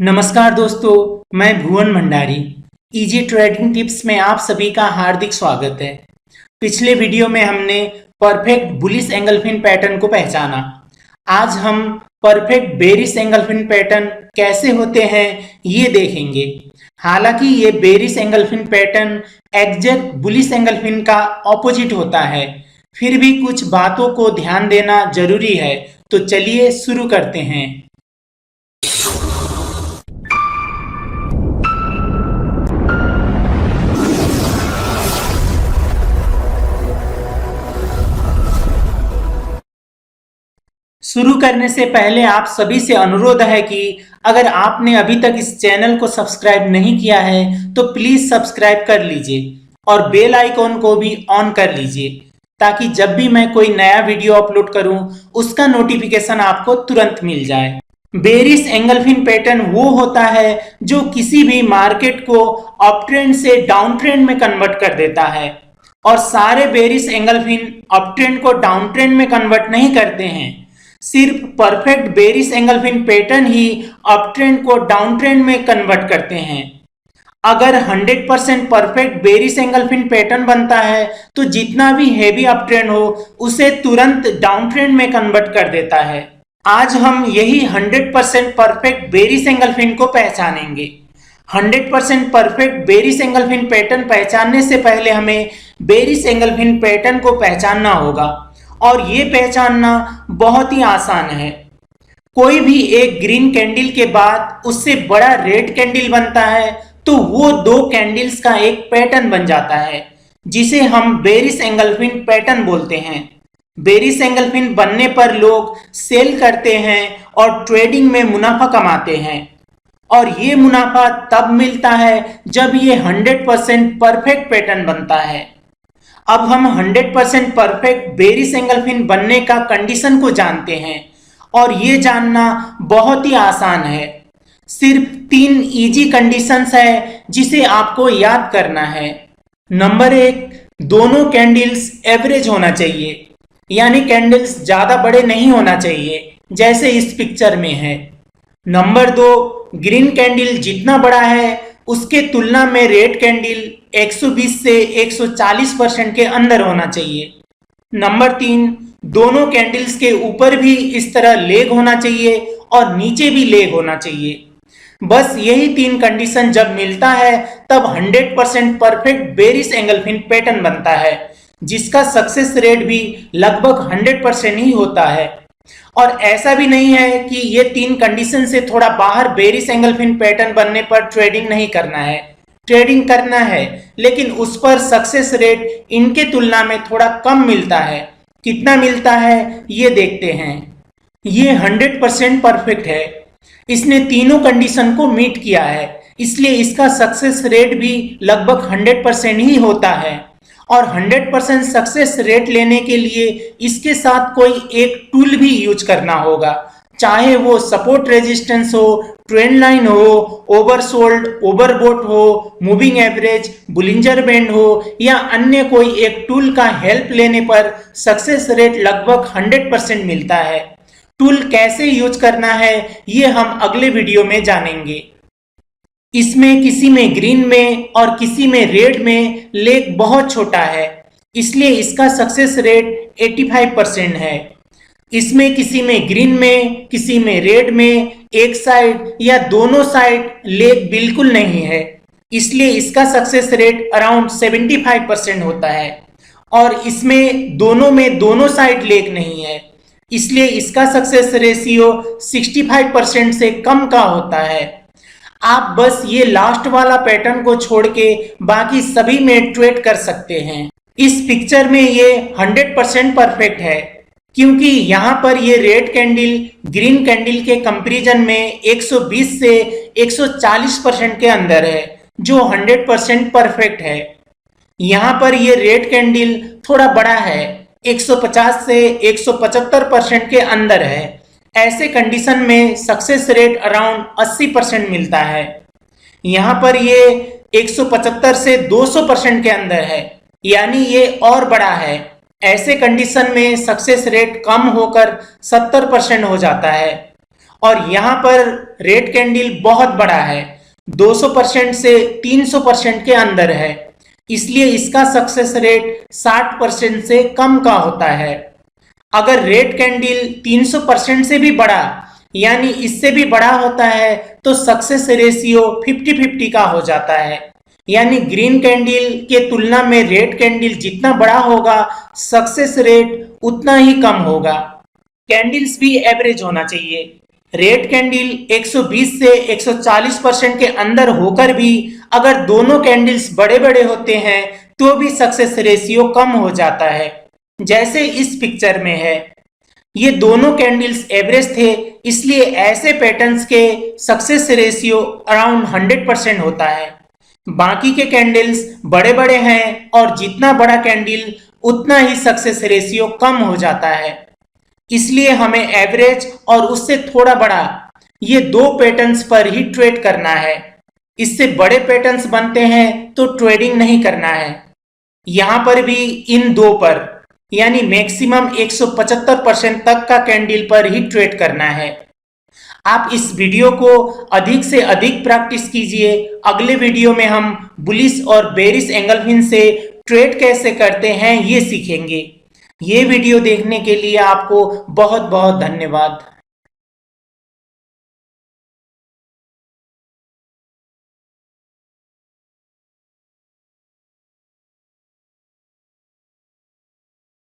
नमस्कार दोस्तों, मैं भुवन भंडारी। इजी ट्रेडिंग टिप्स में आप सभी का हार्दिक स्वागत है। पिछले वीडियो में हमने परफेक्ट बुलिश एंगल्फिन पैटर्न को पहचाना। आज हम परफेक्ट बेरिश एंगल्फिन पैटर्न कैसे होते हैं ये देखेंगे। हालांकि ये बेरिश एंगल्फिन पैटर्न एग्जैक्ट बुलिश एंगल्फिन का ऑपोजिट होता है, फिर भी कुछ बातों को ध्यान देना जरूरी है। तो चलिए शुरू करते हैं। शुरू करने से पहले आप सभी से अनुरोध है कि अगर आपने अभी तक इस चैनल को सब्सक्राइब नहीं किया है तो प्लीज सब्सक्राइब कर लीजिए और बेल आइकॉन को भी ऑन कर लीजिए, ताकि जब भी मैं कोई नया वीडियो अपलोड करूं उसका नोटिफिकेशन आपको तुरंत मिल जाए। बेरिश एंगल्फिन पैटर्न वो होता है जो किसी भी मार्केट को अप ट्रेंड से डाउन ट्रेंड में कन्वर्ट कर देता है, और सारे बेरिश एंगल्फिन अप ट्रेंड को डाउन ट्रेंड में कन्वर्ट नहीं करते हैं। सिर्फ परफेक्ट बेरिश एंगल्फिन पैटर्न ही अप ट्रेंड को डाउन ट्रेंड में कन्वर्ट करते हैं। अगर 100% परफेक्ट बेरिश एंगल्फिन पैटर्न बनता है तो जितना भी हैवी अप ट्रेंड हो उसे तुरंत डाउन ट्रेंड में कन्वर्ट कर देता है। आज हम यही 100% परफेक्ट बेरिश एंगल्फिन को पहचानेंगे। 100% परफेक्ट बेरिश एंगल्फिन पैटर्न पहचानने से पहले हमें बेरिश एंगल्फिन पैटर्न को पहचानना होगा, और ये पहचानना बहुत ही आसान है। कोई भी एक ग्रीन कैंडल के बाद उससे बड़ा रेड कैंडल बनता है तो वो दो कैंडल्स का एक पैटर्न बन जाता है, जिसे हम बेरिश एंगल्फिन पैटर्न बोलते हैं। बेरिश एंगल्फिन बनने पर लोग सेल करते हैं और ट्रेडिंग में मुनाफा कमाते हैं, और ये मुनाफा तब मिलता है जब ये 100% परफेक्ट पैटर्न बनता है। अब हम 100% परफेक्ट बेरिश एंगल्फिन बनने का कंडीशन को जानते हैं, और ये जानना बहुत ही आसान है। सिर्फ 3 इजी कंडीशंस है जिसे आपको याद करना है। नंबर 1, दोनों कैंडल्स एवरेज होना चाहिए, यानी कैंडल्स ज्यादा बड़े नहीं होना चाहिए जैसे इस पिक्चर में है। नंबर 2, ग्रीन कैंडल जितना बड़ा है उसके तुलना में रेड कैंडल 120 से 140% के अंदर होना चाहिए। नंबर 3, दोनों कैंडल्स के ऊपर भी इस तरह लेग होना चाहिए और नीचे भी लेग होना चाहिए। बस यही 3 कंडीशन जब मिलता है तब 100% परफेक्ट बेरिश एंगल्फिन पैटर्न बनता है, जिसका सक्सेस रेट भी लगभग 100% ही होता है। और ऐसा भी नहीं है कि ये 3 कंडीशन से थोड़ा बाहर बेरिश एंगल्फिन पैटर्न बनने पर ट्रेडिंग नहीं करना है। ट्रेडिंग करना है, लेकिन उस पर सक्सेस रेट इनके तुलना में थोड़ा कम मिलता है। कितना मिलता है ये देखते हैं। ये 100% परफेक्ट है, इसने तीनों कंडीशन को मीट किया है, इसलिए इसका सक्सेस रेट भी लगभग 100% ही होता है। और 100% सक्सेस रेट लेने के लिए इसके साथ कोई एक टूल भी यूज करना होगा, चाहे वो सपोर्ट रेजिस्टेंस हो, ट्रेंड लाइन हो, ओवरसोल्ड, ओवरबोट हो, मूविंग एवरेज, बुलिंजर बैंड हो, या अन्य कोई एक टूल का हेल्प लेने पर सक्सेस रेट लगभग 100% मिलता है। टूल कैसे यूज करना है ये हम अगले वीडियो में जानेंगे। इसमें किसी में ग्रीन में और किसी में रेड में लेग बहुत छोटा है, इसलिए इसका सक्सेस रेट 85% है। इसमें किसी में ग्रीन में, किसी में रेड में एक साइड या दोनों साइड लेग बिल्कुल नहीं है, इसलिए इसका सक्सेस रेट अराउंड 75% होता है। और इसमें दोनों साइड लेग नहीं है, इसलिए इसका सक्सेस रेशियो 65% से कम का होता है। आप बस ये लास्ट वाला पैटर्न को छोड़ के बाकी सभी में ट्रेड कर सकते हैं। इस पिक्चर में ये 100% परफेक्ट है, क्योंकि यहाँ पर ये रेड कैंडल ग्रीन कैंडल के कंपैरिजन में 120 से 140% के अंदर है, जो 100% परफेक्ट है। यहाँ पर ये रेड कैंडल थोड़ा बड़ा है, 150 से 175% के अंदर है। ऐसे कंडीशन में सक्सेस रेट अराउंड 80% मिलता है। यहाँ पर ये 175 से 200% के अंदर है, यानी ये और बड़ा है। ऐसे कंडीशन में सक्सेस रेट कम होकर 70% हो जाता है। और यहाँ पर रेड कैंडल बहुत बड़ा है, 200% से 300% के अंदर है, इसलिए इसका सक्सेस रेट 60% से कम का होता है। अगर रेड कैंडल 300% से भी बड़ा यानी इससे भी बड़ा होता है तो सक्सेस रेशियो 50-50 का हो जाता है, यानी ग्रीन कैंडल के तुलना में रेड कैंडल जितना बड़ा होगा सक्सेस रेट उतना ही कम होगा। कैंडल्स भी एवरेज होना चाहिए। रेड कैंडल 120 से 140% के अंदर होकर भी अगर दोनों कैंडल्स बड़े बड़े होते हैं तो भी सक्सेस रेशियो कम हो जाता है, जैसे इस पिक्चर में है। ये दोनों कैंडल्स एवरेज थे, इसलिए ऐसे पैटर्न्स के सक्सेस रेशियो अराउंड 100% होता है। बाकी के कैंडल्स बड़े बड़े हैं और जितना बड़ा कैंडल उतना ही सक्सेस रेशियो कम हो जाता है, इसलिए हमें एवरेज और उससे थोड़ा बड़ा ये दो पैटर्न्स पर ही ट्रेड करना है। इससे बड़े पैटर्न्स बनते हैं तो ट्रेडिंग नहीं करना है। यहां पर भी इन दो पर यानी मैक्सिमम 175% तक का कैंडल पर ही ट्रेड करना है। आप इस वीडियो को अधिक से अधिक प्रैक्टिस कीजिए। अगले वीडियो में हम बुलिश और बेरिश एंगलफिन से ट्रेड कैसे करते हैं ये सीखेंगे। ये वीडियो देखने के लिए आपको बहुत बहुत धन्यवाद।